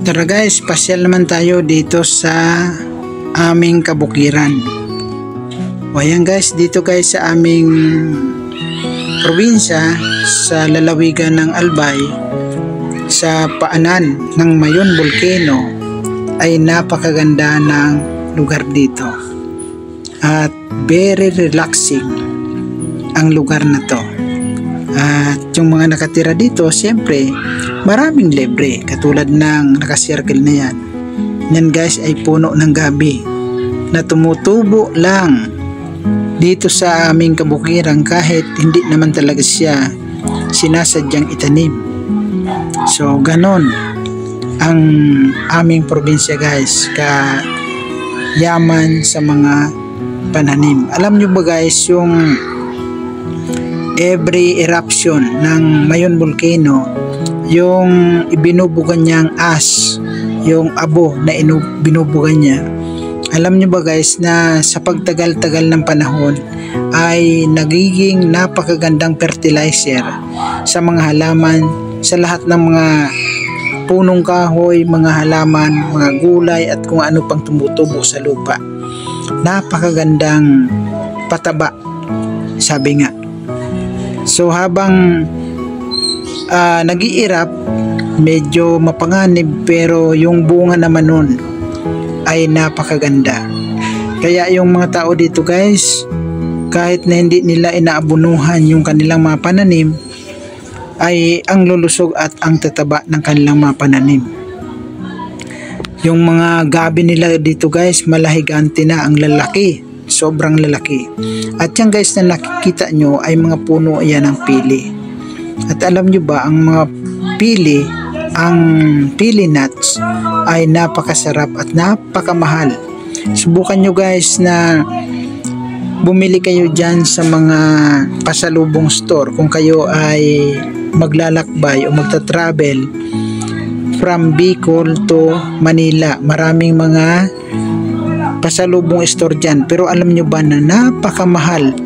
Tara guys, pasyal naman tayo dito sa aming kabukiran. O ayan guys, dito guys sa aming probinsya sa lalawigan ng Albay, sa paanan ng Mayon Volcano, ay napakaganda ng lugar dito at very relaxing ang lugar na to. At yung mga nakatira dito, siyempre maraming libre, katulad ng nakasirkel na yan. Yan guys ay puno ng gabi na tumutubo lang dito sa aming kabukiran kahit hindi naman talaga siya sinasadyang itanim. So ganon ang aming probinsya guys, yaman sa mga pananim. Alam nyo ba guys, yung every eruption ng Mayon Volcano, yung ibinubugan niyang yung abo na binubugan niya, alam nyo ba guys na sa pagtagal-tagal ng panahon ay nagiging napakagandang fertilizer sa mga halaman, sa lahat ng mga punong kahoy, mga halaman, mga gulay at kung ano pang tumutubo sa lupa. Napakagandang pataba, sabi nga. So habang nag-iirap, medyo mapanganib, pero yung bunga naman nun ay napakaganda. Kaya yung mga tao dito guys, kahit na hindi nila inaabunuhan yung kanilang mga pananim, ay ang lulusog at ang tataba ng kanilang mga pananim. Yung mga gabi nila dito guys, malahigante na, ang lalaki, sobrang lalaki. At yan guys na nakikita nyo ay mga puno yan ng pili. At alam nyo ba, ang mga pili, ang pili nuts ay napakasarap at napakamahal. Subukan nyo guys na bumili kayo dyan sa mga pasalubong store kung kayo ay maglalakbay o magta-travel from Bicol to Manila. Maraming mga pasalubong store dyan, pero alam nyo ba na napakamahal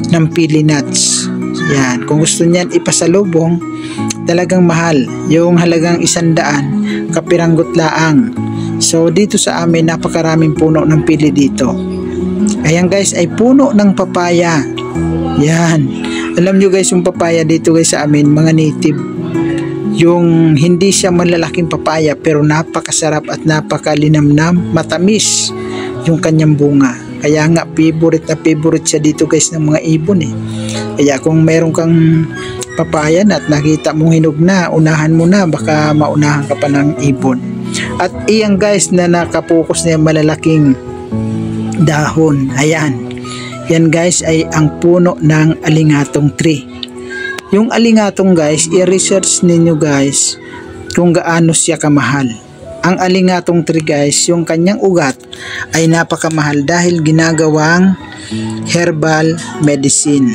ng pili nuts. Yan, kung gusto niyan ipasalubong, talagang mahal. Yung halagang 100 kapiranggot laang. So dito sa amin napakaraming puno ng pili dito. Ayan guys ay puno ng papaya. Yan, alam nyo guys, yung papaya dito guys sa amin, mga native, yung hindi siya malalaking papaya pero napakasarap at napakalinamnam, matamis yung kanyang bunga. Kaya nga favorite na favorite siya dito guys ng mga ibon eh. Kaya kung meron kang papaya at nakita mong hinog na, unahan mo na, baka maunahan ka pa ng ibon. At iyan guys na nakapokus na yung malalaking dahon, ayan, yan guys ay ang puno ng alingatong tree. Yung alingatong guys, i-research ninyo guys kung gaano siya kamahal. Ang alingatong tree guys, yung kanyang ugat ay napakamahal dahil ginagawang herbal medicine.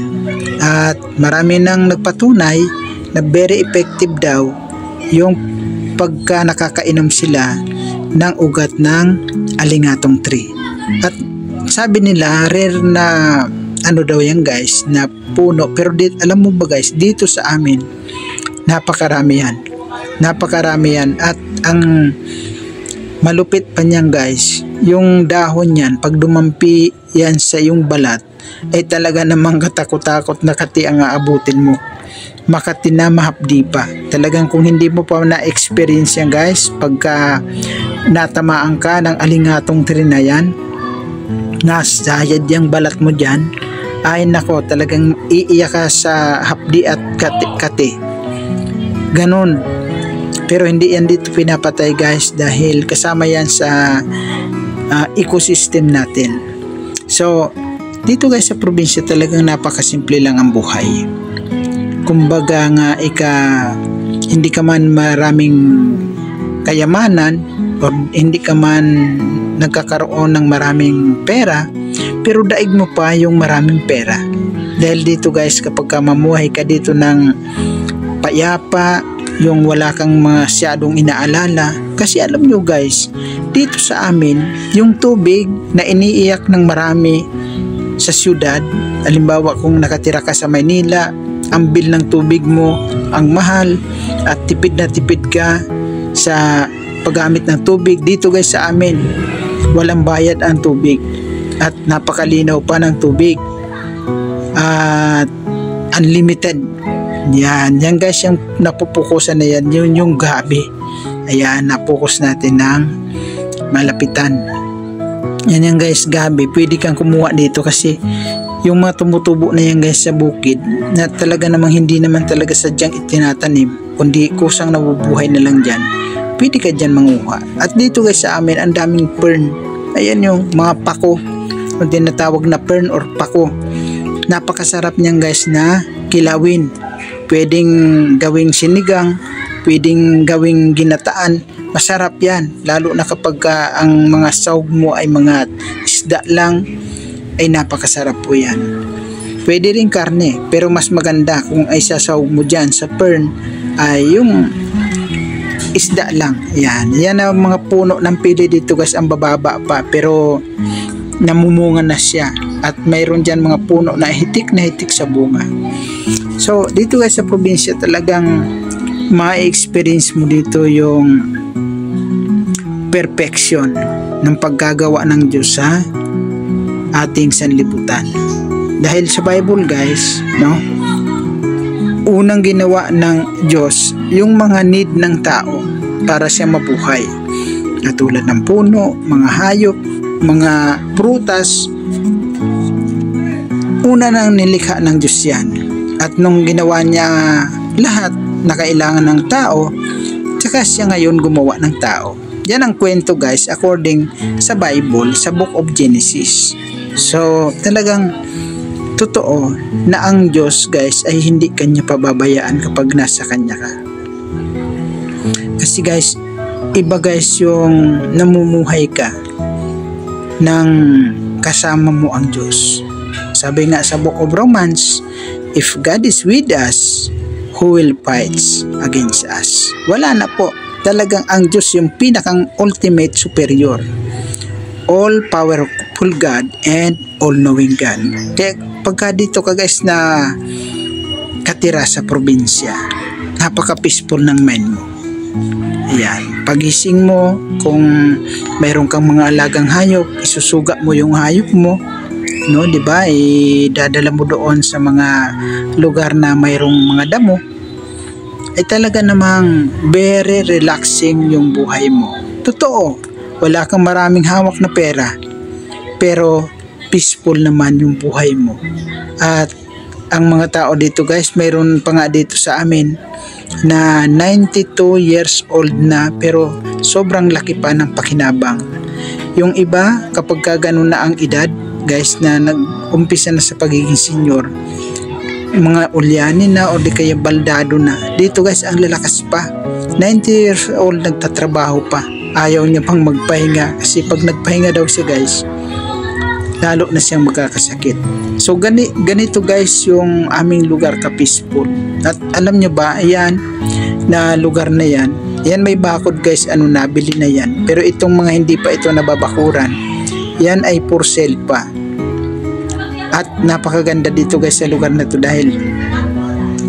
At marami nang nagpatunay na very effective daw yung pagka nakakainom sila ng ugat ng alingatong tree. At sabi nila rare na ano daw yan guys, na puno, pero alam mo ba guys, dito sa amin napakarami yan. At ang malupit pa niyan guys, yung dahon niyan, pag dumampi yan sa yung balat, ay talaga namang katakot-takot na kati ang aabutin mo. Makati na mahapdi pa. Talagang kung hindi mo pa na-experience yan guys, pagka natamaan ka ng alingatong tree na yan, nasayad yung balat mo dyan, ay nako, talagang iiyak ka sa hapdi at kati. Ganon. Pero hindi yan dito pinapatay guys, dahil kasama yan sa ecosystem natin. So dito guys sa probinsya talagang napakasimple lang ang buhay. Kumbaga nga hindi ka man maraming kayamanan o hindi ka man nagkakaroon ng maraming pera, pero daig mo pa yung maraming pera. Dahil dito guys, kapag ka mamuhay ka dito ng payapa, yung wala kang masyadong inaalala, kasi alam nyo guys, dito sa amin yung tubig na iniiyak ng marami sa syudad, halimbawa kung nakatira ka sa Maynila, ang bill ng tubig mo ang mahal at tipid na tipid ka sa paggamit ng tubig. Dito guys sa amin, walang bayad ang tubig at napakalinaw pa ng tubig at unlimited. Yan guys, yung napupukusan na yan, yung gabi. Ayan, napokus natin ng malapitan. Yan guys, gabi. Pwede kang kumuha dito kasi yung mga tumutubo na yan guys sa bukid na talaga namang hindi naman talaga sadyang itinatanim, kundi kusang nabubuhay na lang dyan. Pwede ka dyan manguha. At dito guys sa amin, ang daming fern. Ayan yung mga pako, o tinatawag na fern or pako. Napakasarap niyan guys na kilawin. Pwedeng gawing sinigang, pwedeng gawing ginataan. Masarap yan, lalo na kapag ang mga sahog mo ay mga isda lang, ay napakasarap po yan. Pwede rin karne, pero mas maganda kung ay sasahog mo dyan sa fern ay yung isda lang. Yan ang mga puno ng pili dito guys, ang bababa pa pero namumunga na siya at mayroon dyan mga puno na hitik sa bunga. So dito guys sa probinsya talagang ma-experience mo dito yung perfection ng paggagawa ng Diyos sa ating sanlibutan. Dahil sa Bible guys, no, unang ginawa ng Diyos yung mga need ng tao para siya mabuhay, katulad ng puno, mga hayop, mga prutas. Una nang nilikha ng Diyos yan, at nung ginawa niya lahat na kailangan ng tao, tsaka siya ngayon gumawa ng tao. Yan ang kwento guys according sa Bible, sa Book of Genesis. So talagang totoo na ang Diyos guys ay hindi kanya pababayaan kapag nasa kanya ka. Kasi guys, iba guys yung namumuhay ka ng kasama mo ang Diyos. Sabi nga sa Book of Romans, if God is with us, who will fight against us? Wala na po. Talagang ang Diyos yung pinakang ultimate superior, all powerful God and all knowing God. Kaya pagka dito ka guys na katira sa probinsya, napaka peaceful ng mind mo. Ayan, pagising mo, kung mayroon kang mga alagang hayop, isusuga mo yung hayop mo, no, di ba? Idadala mo doon sa mga lugar na mayroong mga damo. Ay talaga namang very relaxing yung buhay mo. Totoo, wala kang maraming hawak na pera, pero peaceful naman yung buhay mo. At ang mga tao dito guys, mayroon pa nga dito sa amin na 92 years old na pero sobrang laki pa ng pakinabang. Yung iba kapag ganun na ang edad guys, na nag-umpisa na sa pagiging senior, mga ulyanin na o di kaya baldado na, dito guys ang lalakas pa, 90 years old nagtatrabaho pa, ayaw niya pang magpahinga kasi pag nagpahinga daw siya guys, lalo na siyang magkakasakit. So ganito guys yung aming lugar ka peaceful. At alam niyo ba, ayan na lugar na yan, yan may bakod guys, ano, nabili na yan, pero itong mga hindi pa ito nababakuran, yan ay for sale pa. At napakaganda dito guys sa lugar na to dahil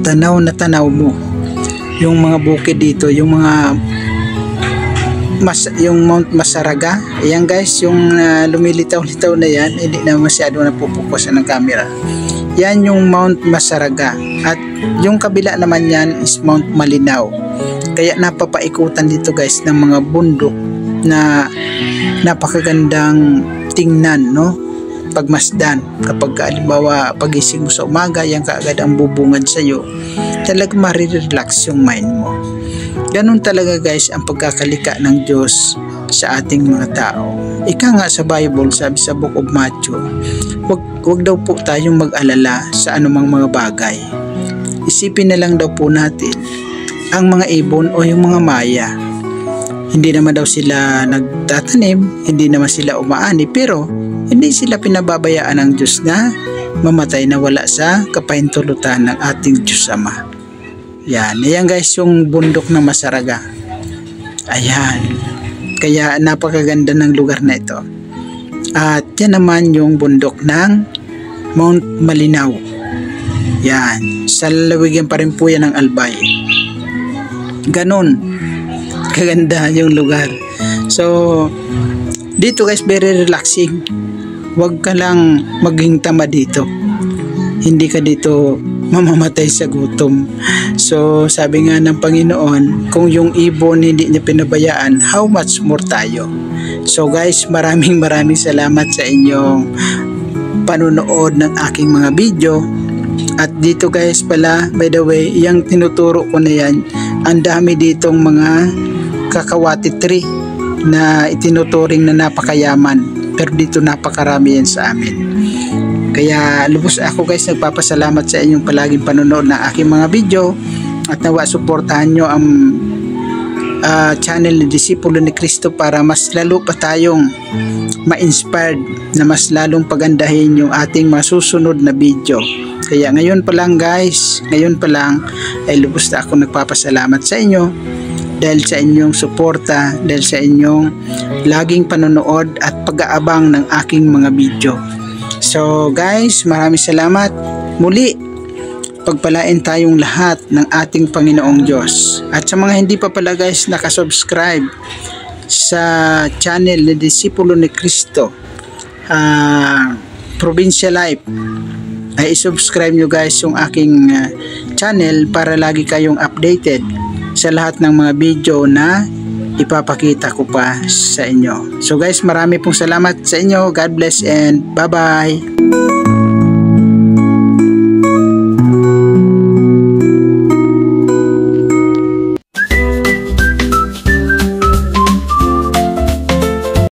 tanaw na tanaw mo yung mga bukid dito, yung mga yung Mount Masaraga. Ayan guys, yung lumilitaw-litaw na yan, hindi na masyado napupukusan ng camera. Yan yung Mount Masaraga at yung kabila naman yan is Mount Malinaw. Kaya napapaikutan dito guys ng mga bundok na napakagandang tingnan, no, pagmasdan. Kapag halimbawa pagising mo sa umaga, yan kaagad ang bubungad sa iyo, talagang marirelax yung mind mo. Ganun talaga guys ang pagkakalika ng Diyos sa ating mga tao. Ika nga sa Bible, sabi sa Book of Matthew, wag daw po tayong mag-alala sa anumang mga bagay. Isipin na lang daw po natin ang mga ibon o yung mga maya. Hindi naman daw sila nagtatanim, hindi naman sila umaani, pero hindi sila pinababayaan ng Diyos na mamatay na wala sa kapahintulutan ng ating Diyos Ama. Yan, ayan guys yung bundok ng Masaraga. Ayan, kaya napakaganda ng lugar na ito. At yan naman yung bundok ng Mount Malinaw. Yan, sa lalawigan pa rin po yan ng Albay. Ganon kaganda yung lugar. So dito guys, very relaxing. Huwag ka lang maging tamad dito, hindi ka dito mamamatay sa gutom. So sabi nga ng Panginoon, kung yung ibon hindi niya pinabayaan, how much more tayo. So guys, maraming salamat sa inyong panunood ng aking mga video. At dito guys pala, by the way, yung tinuturo ko na yan, ang dami ditong mga kakawati tree na itinuturing na napakayaman, pero dito napakarami yan sa amin. Kaya lubos ako guys nagpapasalamat sa inyong palaging panonood ng aking mga video, at nawa suportahan nyo ang channel ni Disipulo ni Cristo para mas lalo pa tayong ma-inspired na mas lalong pagandahin yung ating masusunod na video. Kaya ngayon pa lang guys, ngayon pa lang ay lubos na ako nagpapasalamat sa inyo dahil sa inyong suporta, dahil sa inyong laging panonood at pag-aabang ng aking mga video. So guys, maraming salamat. Muli, pagpalain tayong lahat ng ating Panginoong Diyos. At sa mga hindi pa pala guys nakasubscribe sa channel ni Disipulo ni Cristo, Provincial Life, ay isubscribe nyo guys yung aking channel para lagi kayong updated sa lahat ng mga video na ipapakita ko pa sa inyo. So guys, marami pong salamat sa inyo. God bless and bye bye.